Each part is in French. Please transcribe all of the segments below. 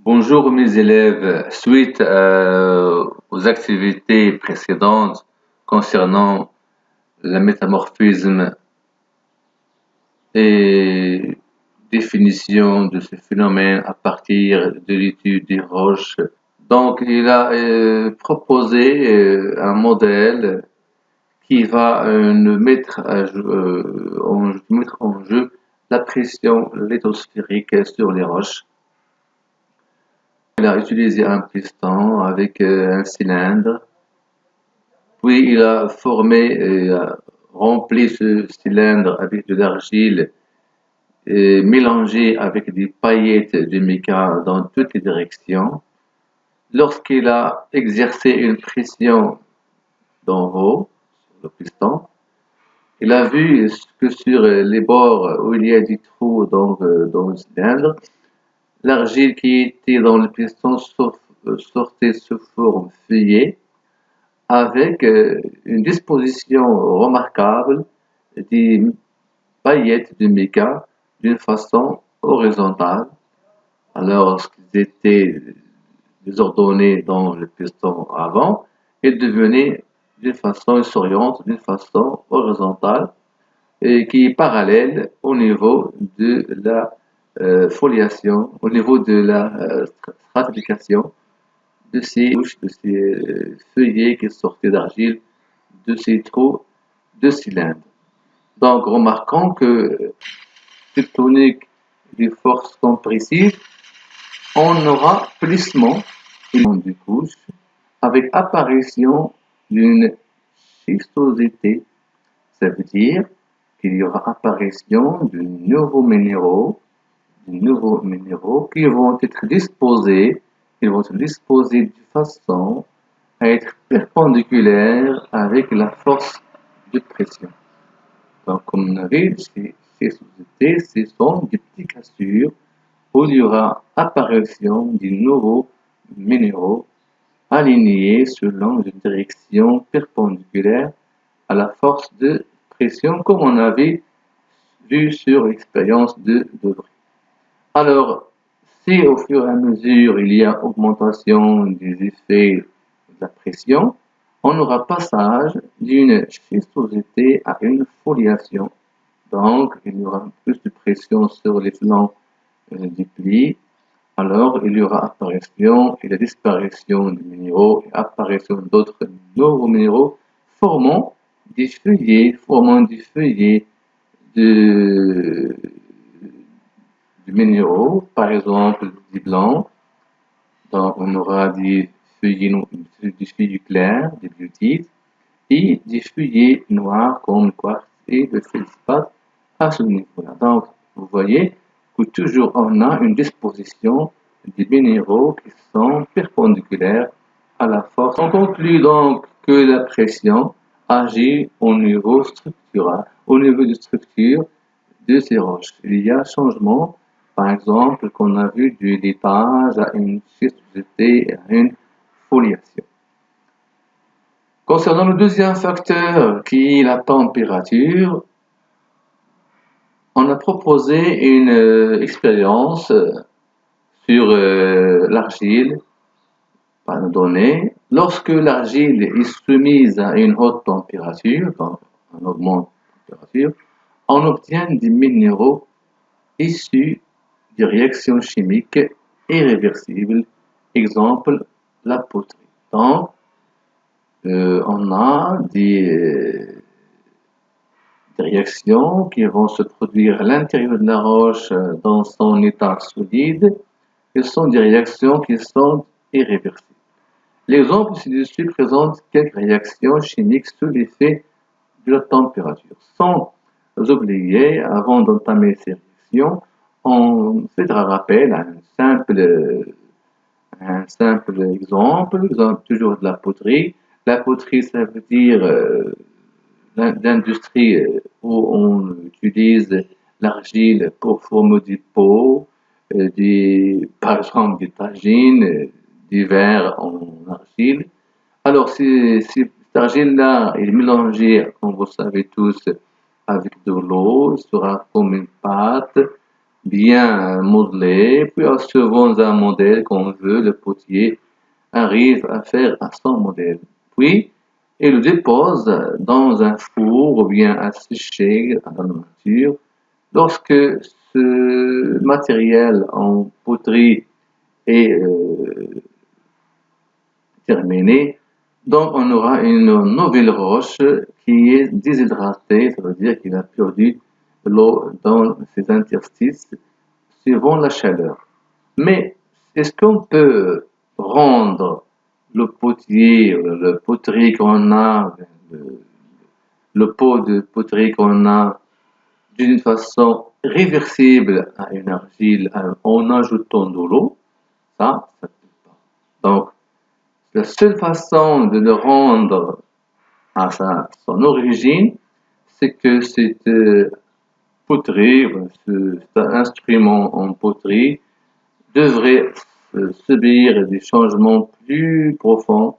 Bonjour mes élèves, suite aux activités précédentes concernant la métamorphisme et définition de ce phénomène à partir de l'étude des roches. Donc il a proposé un modèle qui va nous mettre en jeu la pression lithosphérique sur les roches. Il a utilisé un piston avec un cylindre, puis il a rempli ce cylindre avec de l'argile mélangée avec des paillettes de mica dans toutes les directions. Lorsqu'il a exercé une pression d'en haut sur le piston, il a vu que sur les bords où il y a des trous dans le cylindre, l'argile qui était dans le piston sortait sous forme feuillée avec une disposition remarquable des paillettes de mica d'une façon horizontale. Alors qu'ils étaient désordonnés dans le piston avant, ils devenaient ils s'orientent d'une façon horizontale et qui est parallèle au niveau de la foliation, au niveau de la stratification de ces couches, de ces feuillets qui sortaient d'argile, de ces trous de cylindres. Donc, remarquons que, tectonique des forces compressives, on aura plissement des couches avec apparition d'une schistosité. Ça veut dire qu'il y aura apparition de nouveaux minéraux qui vont être disposés, de façon à être perpendiculaires avec la force de pression. Donc, comme on a vu, ces sociétés, ce sont des petites cassures où il y aura apparition de nouveaux minéraux alignés selon une direction perpendiculaire à la force de pression, comme on avait vu sur l'expérience de Debré. Alors, si au fur et à mesure il y a augmentation des effets de la pression, on aura passage d'une schistosité à une foliation. Donc, il y aura plus de pression sur les flancs du pli. Alors, il y aura apparition et la disparition des minéraux et apparition d'autres nouveaux minéraux formant des feuillets de, de minéraux, par exemple des blancs. Donc, on aura des feuillets clairs, des biotite, et des feuillets noirs comme le quartz et le feldspathe à ce niveau-là. Donc, vous voyez que toujours on a une disposition des minéraux qui sont perpendiculaires à la force. On conclut donc que la pression agit au niveau structural, au niveau de structure de ces roches. Il y a changement, par exemple, qu'on a vu du lithage à une schistosité, à une foliation. Concernant le deuxième facteur qui est la température, on a proposé une expérience sur l'argile par une donnée. Lorsque l'argile est soumise à une haute température, donc on augmente la température, on obtient des minéraux issus de réactions chimiques irréversibles. Exemple, la poterie. Donc, on a des réactions qui vont se produire à l'intérieur de la roche dans son état solide. Ce sont des réactions qui sont irréversibles. L'exemple ci-dessus présente quelques réactions chimiques sous l'effet de la température. Sans oublier, avant d'entamer ces réactions, on fait un rappel à un simple exemple toujours de la poterie. La poterie, ça veut dire l'industrie où on utilise l'argile pour former des pots, par exemple des tagines, des verres en argile. Alors, cette argile-là est mélangée, comme vous savez tous, avec de l'eau, sera comme une pâte. bien modelé, puis suivant un modèle qu'on veut, le potier arrive à faire à son modèle. Puis, il le dépose dans un four ou bien à sécher à la nature. Lorsque ce matériel en poterie est terminé, donc on aura une nouvelle roche qui est déshydratée, ça veut dire qu'il a perdu l'eau dans ses interstices suivant la chaleur. Mais est-ce qu'on peut rendre le potier, le poterie qu'on a, le pot de poterie qu'on a d'une façon réversible à une argile en ajoutant de l'eau? Ça ne peut pas. Donc, la seule façon de le rendre à son origine, c'est que cette poterie, cet instrument en poterie, devrait subir des changements plus profonds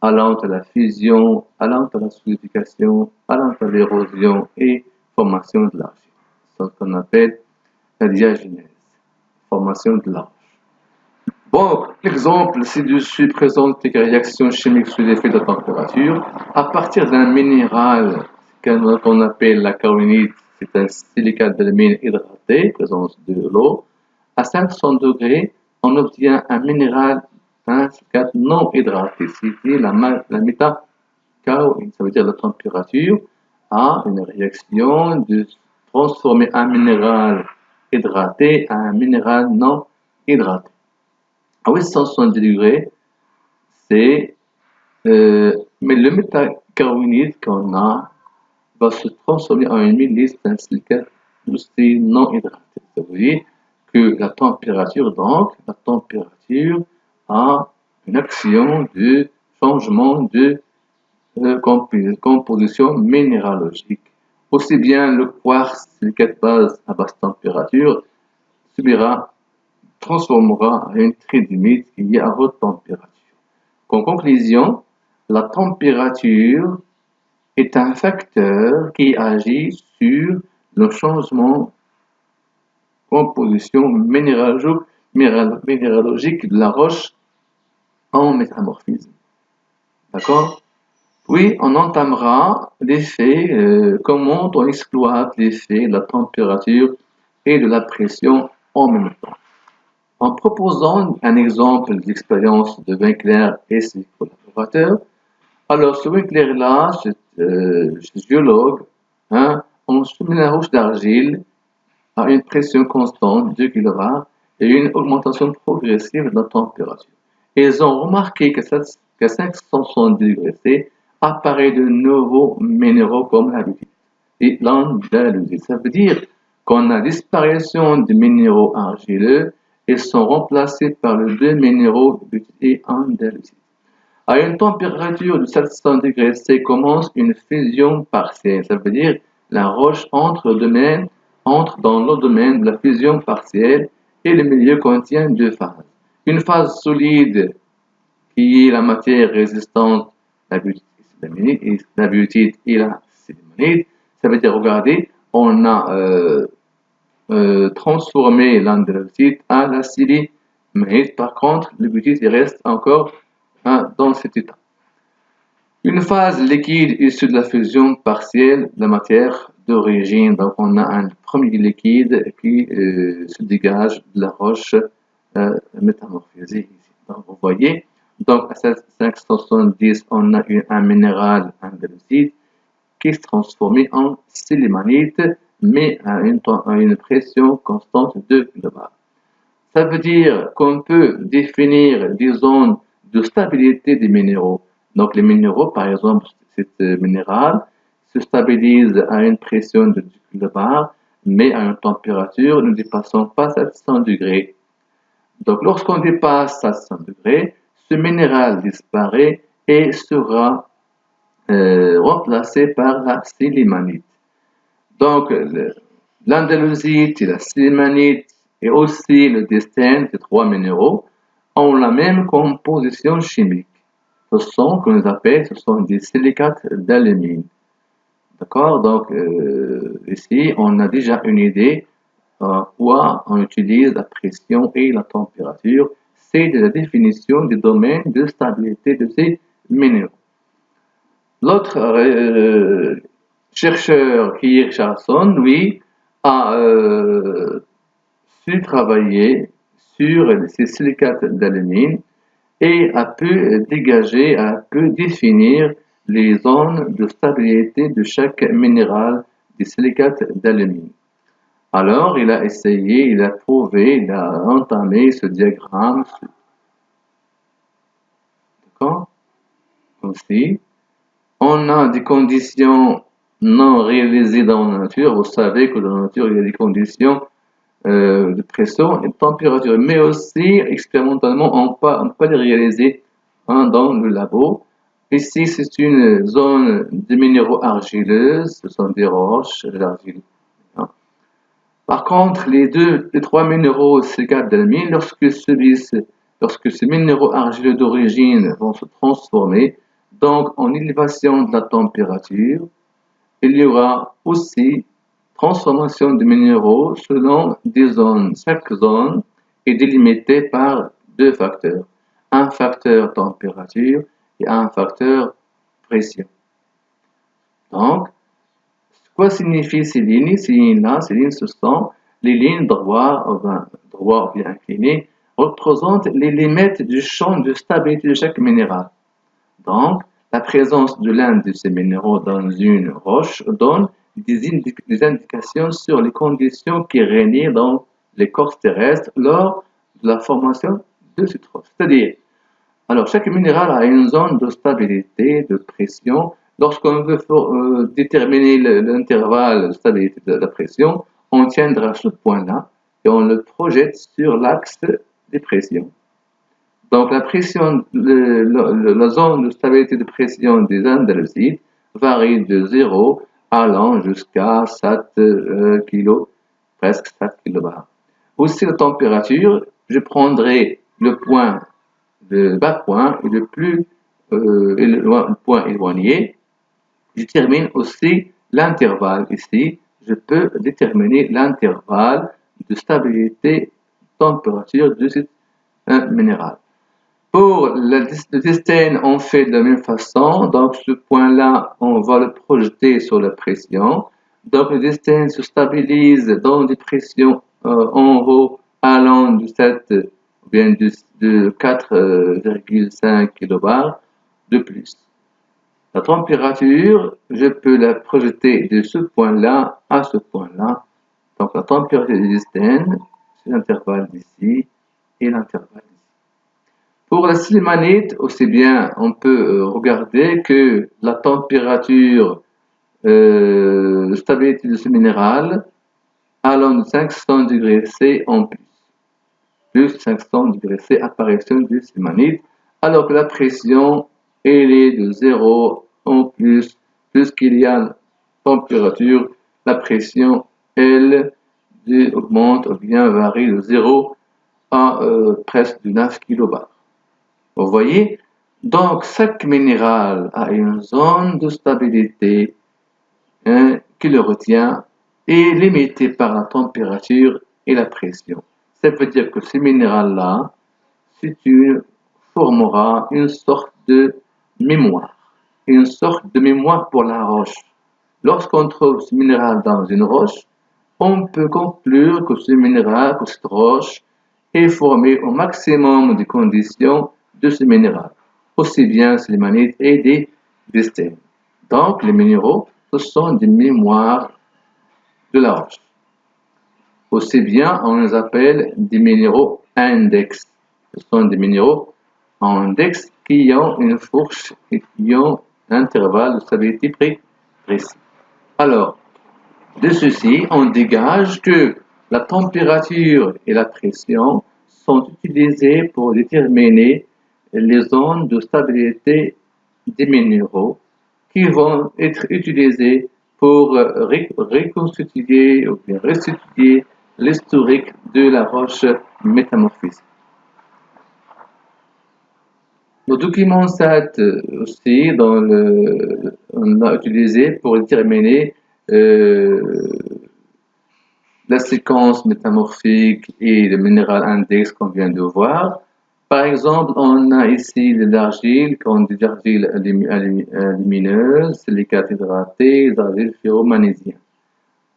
allant à la fusion, allant à la solidification, allant à l'érosion et formation de l'argile. C'est ce qu'on appelle la diagenèse, formation de l'argile. Bon, l'exemple ci-dessus présente quelques réactions chimiques sous l'effet de la température. À partir d'un minéral qu'on appelle la kaolinite, c'est un silicate d'alumine hydraté, présence de l'eau. À 500 degrés, on obtient un minéral, un silicate non hydraté. C'est la méta-kaoline, ça veut dire la température a une réaction de transformer un minéral hydraté à un minéral non hydraté. À 870 degrés, c'est mais le métacarbonate qu'on a va se transformer en une milice d'un silicate aussi non hydraté. Ça veut dire que la température a une action de changement de composition minéralogique. Aussi bien le quartz silicate base à basse température transformera à une tridymite qui est à haute température. En conclusion, la température est un facteur qui agit sur le changement de composition minéralogique de la roche en métamorphisme. D'accord? Puis, on entamera l'effet, comment on exploite l'effet de la température et de la pression en même temps. En proposant un exemple d'expérience de Winkler et ses collaborateurs, alors ce Winkler-là, ce géologue, on soumet la roche d'argile à une pression constante de 2 kBA et une augmentation progressive de la température. Et ils ont remarqué qu'à 560 degrés C apparaît de nouveaux minéraux comme l'andésite et l'andésite. Ça veut dire qu'on a disparition des minéraux argileux et sont remplacés par les deux minéraux et andésite. À une température de 700 degrés C commence une fusion partielle. Ça veut dire la roche entre dans le domaine de la fusion partielle et le milieu contient deux phases. Une phase solide qui est la matière résistante, la butite et la silimanite. Ça veut dire, regardez, on a transformé l'andésite à la silimanite. Par contre, le butite reste encore dans cet état. Une phase liquide issue de la fusion partielle de la matière d'origine. Donc, on a un premier liquide qui se dégage de la roche métamorphisée ici. Donc, vous voyez, donc à 570, on a un minéral andésite qui se transforme en silimanite, mais à une pression constante de 2 kBA. Ça veut dire qu'on peut définir des zones de stabilité des minéraux. Donc, les minéraux, par exemple, cet minéral se stabilise à une pression de 2 kBA, mais à une température ne dépassant pas 700 degrés. Donc, lorsqu'on dépasse 700 degrés, ce minéral disparaît et sera remplacé par la silimanite. Donc, l'andésite et la silimanite et aussi le destane, ces trois minéraux, ont la même composition chimique. Ce sont des silicates d'alumine. D'accord? Donc, ici, on a déjà une idée on utilise la pression et la température. C'est la définition du domaine de stabilité de ces minéraux. L'autre chercheur, Richardson, lui, a su travailler sur ces silicates d'alumine et a pu dégager, a pu définir les zones de stabilité de chaque minéral des silicates d'alumine. Alors, il a essayé, il a prouvé, il a entamé ce diagramme. D'accord? Aussi, on a des conditions non réalisées dans la nature. Vous savez que dans la nature, il y a des conditions de pression et de température, mais aussi expérimentalement, on peut pas les réaliser dans le labo. Ici, c'est une zone de minéraux argileux, ce sont des roches, de l'argile. Par contre, les trois minéraux silicates d'alumine, lorsque ces minéraux argileux d'origine vont se transformer, donc en élévation de la température, il y aura aussi transformation de minéraux selon des zones. Chaque zone est délimitée par deux facteurs. Un facteur température et un facteur pression. Donc, quoi signifient ces lignes? Ces lignes-là, ce sont les lignes droit ou bien inclinées, représentent les limites du champ de stabilité de chaque minéral. Donc, la présence de l'un de ces minéraux dans une roche donne des indications sur les conditions qui régnaient dans l'écorce terrestre lors de la formation de cette roche. C'est-à-dire, alors chaque minéral a une zone de stabilité, de pression. Lorsqu'on veut déterminer l'intervalle de stabilité de la pression, on tiendra ce point-là et on le projette sur l'axe des pressions. Donc la pression, la zone de stabilité de pression des andésites varie de 0 allant jusqu'à 7 kg, presque 7 kbar. Aussi la température, je prendrai le bas point et le point éloigné. Je détermine aussi l'intervalle. Ici, je peux déterminer l'intervalle de stabilité température de ce minéral. Pour le distane, on fait de la même façon. Donc, ce point-là, on va le projeter sur la pression. Donc, le distane se stabilise dans des pressions en haut allant de 7 ou bien de 4,5 kbar de plus. La température, je peux la projeter de ce point-là à ce point-là. Donc, la température du distane, c'est l'intervalle d'ici et l'intervalle d'ici. Pour la silimanite, aussi bien, on peut regarder que la température de stabilité de ce minéral allant de 500 degrés C en plus 500 degrés C apparition du silimanite, alors que la pression elle est de 0 en plus qu'il y a température, la pression elle augmente ou bien varie de 0 à presque 9 kbar. Vous voyez, donc chaque minéral a une zone de stabilité qui le retient et limitée par la température et la pression. Ça veut dire que ce minéral-là, formera une sorte de mémoire pour la roche. Lorsqu'on trouve ce minéral dans une roche, on peut conclure que ce minéral, que cette roche, est formée au maximum des conditions de ce minéral, aussi bien silimanite et des distanes. Donc, les minéraux, ce sont des mémoires de la roche. Aussi bien, on les appelle des minéraux index. Ce sont des minéraux index qui ont une fourche et qui ont un intervalle de stabilité précis. Alors, de ceci, on dégage que la température et la pression sont utilisées pour déterminer les zones de stabilité des minéraux qui vont être utilisées pour reconstituer ou bien restituer l'historique de la roche métamorphisée. Le document SAT aussi, on l'a utilisé pour déterminer la séquence métamorphique et le minéral index qu'on vient de voir. Par exemple, on a ici de l'argile, qu'on dit l'argile lumineuse, silicate hydraté, l'argile ferromagnésienne.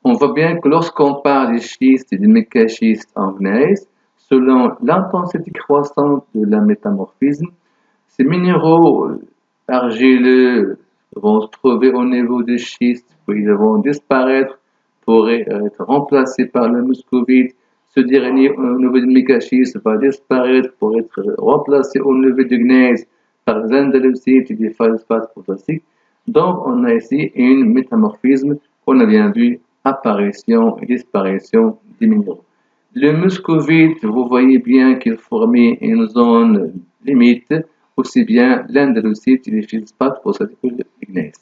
On voit bien que lorsqu'on parle des schistes et des mécaschistes en gneiss, selon l'intensité croissante de la métamorphisme, ces minéraux argileux vont se trouver au niveau des schistes, puis ils vont disparaître pour être remplacés par le muscovite. Ce dernier, au niveau du mécaschiste, va disparaître pour être remplacé au niveau du gneiss par les andalusites et des phosphates potassiques. Donc, on a ici un métamorphisme qu'on a bien vu, apparition et disparition des minéraux. Le muscovite, vous voyez bien qu'il formait une zone limite, aussi bien l'andalusite et les phosphates potassiques que le gneiss.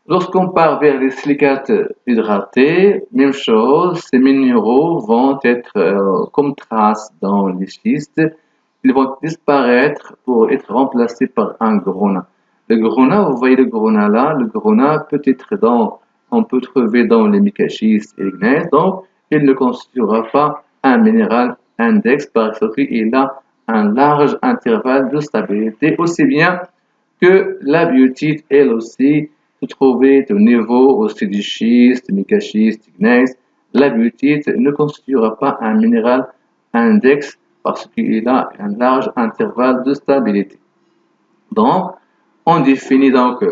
Lorsqu'on part vers les silicates hydratés, même chose, ces minéraux vont être comme traces dans les schistes, ils vont disparaître pour être remplacés par un grenat. Le grenat, vous voyez le grenat là, le grenat peut être on peut trouver dans les mécaschistes et les gneiss, donc il ne constituera pas un minéral index parce qu'il a un large intervalle de stabilité, aussi bien que la biotite, elle aussi, se trouvait au niveau aussi du schiste, mécaschiste, gneiss. La biotite ne constituera pas un minéral index parce qu'il a un large intervalle de stabilité. Donc, on définit donc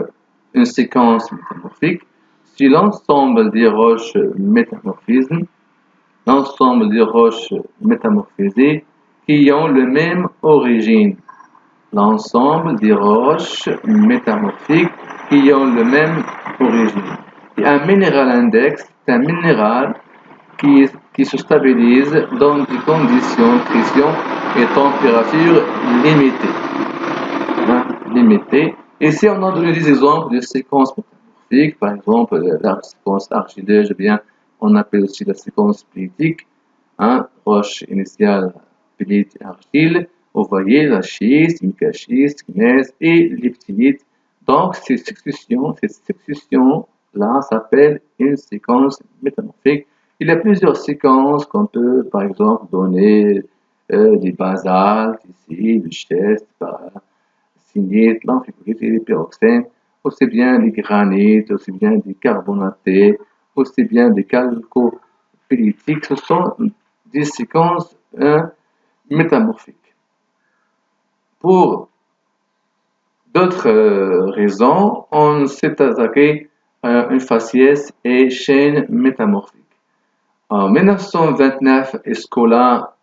une séquence métamorphique si l'ensemble des roches métamorphismes, l'ensemble des roches métamorphisées qui ont la même origine, l'ensemble des roches métamorphiques qui ont la même origine. Et un minéral index, c'est un minéral qui se stabilise dans des conditions de pression et température limitées. Limitées. Ici, on a donné des exemples de séquences métamorphiques, par exemple la séquence argileuse, bien, on appelle aussi la séquence pilitique, roche initiale, pilite, argile. Vous voyez la schiste, mécaschiste, gneiss et l'eptilite. Donc, cette succession-là s'appelle une séquence métamorphique. Il y a plusieurs séquences qu'on peut, par exemple, donner des basaltes, ici, du schiste, signite, l'amphibolite et les pyroxènes, aussi bien des granites, aussi bien des carbonatés, aussi bien des calcophyllitiques. Ce sont des séquences métamorphiques. Pour d'autres raisons, on s'est attaqué à une faciès et chaîne métamorphique. En 1929, Escola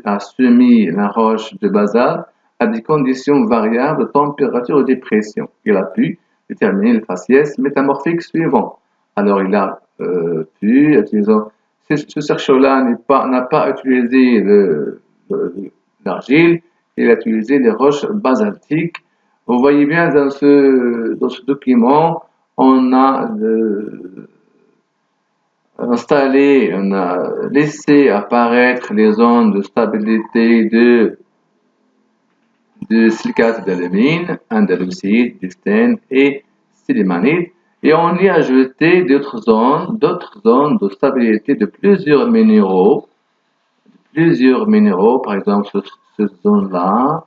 a soumis la roche de basalte à des conditions variables de température et de pression. Il a pu déterminer le faciès métamorphique suivant. Alors, il a pu utiliser. Ce chercheur-là n'a pas utilisé l'argile, il a utilisé les roches basaltiques. Vous voyez bien dans ce document, on a installé, on a laissé apparaître les zones de stabilité de silicate d'alumine, andalusite, distène et silimanite, et on y a ajouté d'autres zones de stabilité de plusieurs minéraux, par exemple cette zone-là,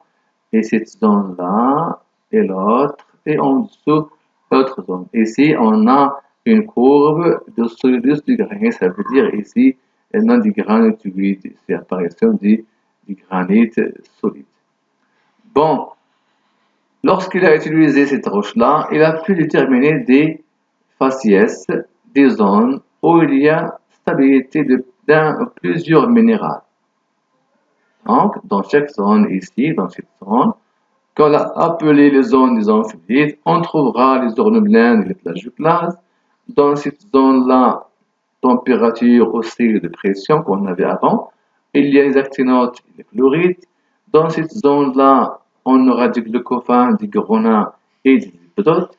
et cette zone-là, et l'autre, et en dessous, l'autre zone. Ici, on a une courbe de solidus du granit, ça veut dire ici, on a du granit fluide, c'est l'apparition du granit solide. Bon, lorsqu'il a utilisé cette roche-là, il a pu déterminer des faciès, des zones où il y a stabilité d'un ou plusieurs minéraux. Donc, dans chaque zone ici, dans cette zone, qu'on a appelé les zones des amphibites, on trouvera les ornoblaines et les plagioclases. Dans cette zone-là, température oscille de pression qu'on avait avant. Il y a les actinotes et les chlorides. Dans cette zone-là, on aura du glucophane, du grenat et des lipidotes.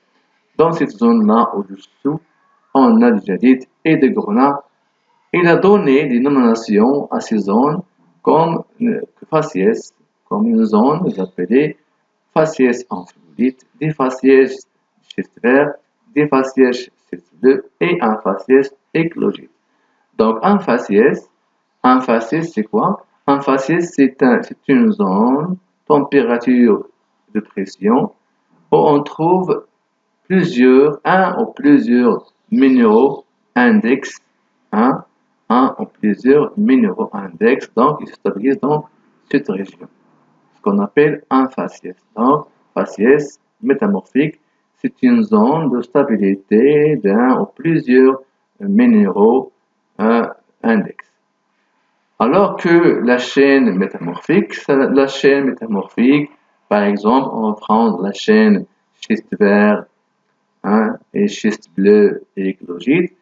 Dans cette zone-là, au-dessous, on a du jadite et des grenats. Il a donné des nominations à ces zones comme faciès, comme une zone appelée faciès amphibolite, des faciès schiste vert, des faciès schiste bleu et un faciès éclogite. Donc, un faciès, c'est quoi? Un faciès, c'est une zone, température de pression, où on trouve un ou plusieurs minéraux index, un ou plusieurs minéraux index, donc ils se stabilisent dans cette région, ce qu'on appelle un faciès. Donc, faciès métamorphique, c'est une zone de stabilité d'un ou plusieurs minéraux index. Alors que la chaîne métamorphique, par exemple, on va prendre la chaîne schiste vert, et schiste bleu et éclogite.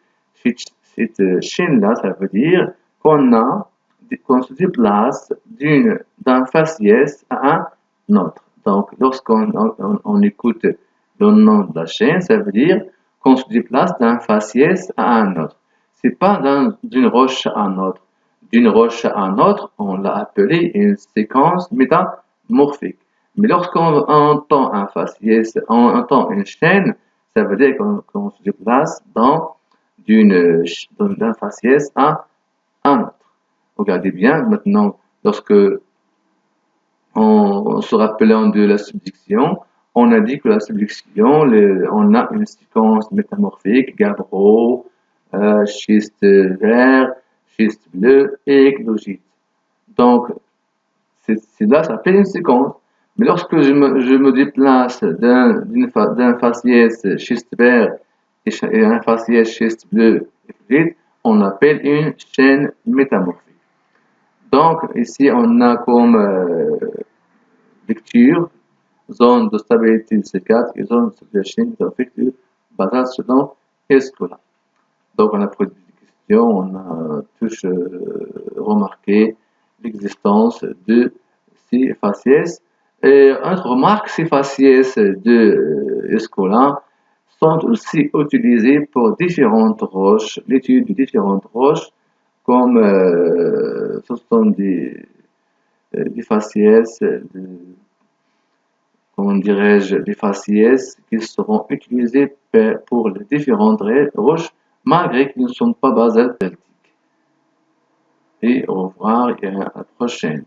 Cette chaîne-là, ça veut dire qu'on se déplace d'un faciès à un autre. Donc, lorsqu'on écoute le nom de la chaîne, ça veut dire qu'on se déplace d'un faciès à un autre. C'est pas d'une roche à une autre. D'une roche à une autre, on l'a appelé une séquence métamorphique. Mais lorsqu'on entend un faciès, on entend une chaîne, ça veut dire qu'on se déplace d'un faciès à un autre. Regardez bien, maintenant, lorsque on se rappelant de la subduction, on a dit que la subduction, on a une séquence métamorphique, gabbro, schiste vert, schiste bleu et éclogite. Donc, là, ça fait une séquence. Mais lorsque je me déplace d'un faciès schiste vert et un faciès schiste bleu éclogite, on appelle une chaîne métamorphique. Donc, ici, on a comme lecture, zone de stabilité de C4 et zone de stabilité de chaîne métamorphique de basale selon Escola. Donc, on a posé des questions, on a tous remarqué l'existence de ces faciès. Et autre remarque, ces faciès de Escola sont aussi utilisés pour différentes roches, l'étude de différentes roches, comme ce sont des faciès, comment dirais-je, des faciès qui seront utilisés pour les différentes roches, malgré qu'ils ne sont pas basaltiques. Et au revoir et à la prochaine.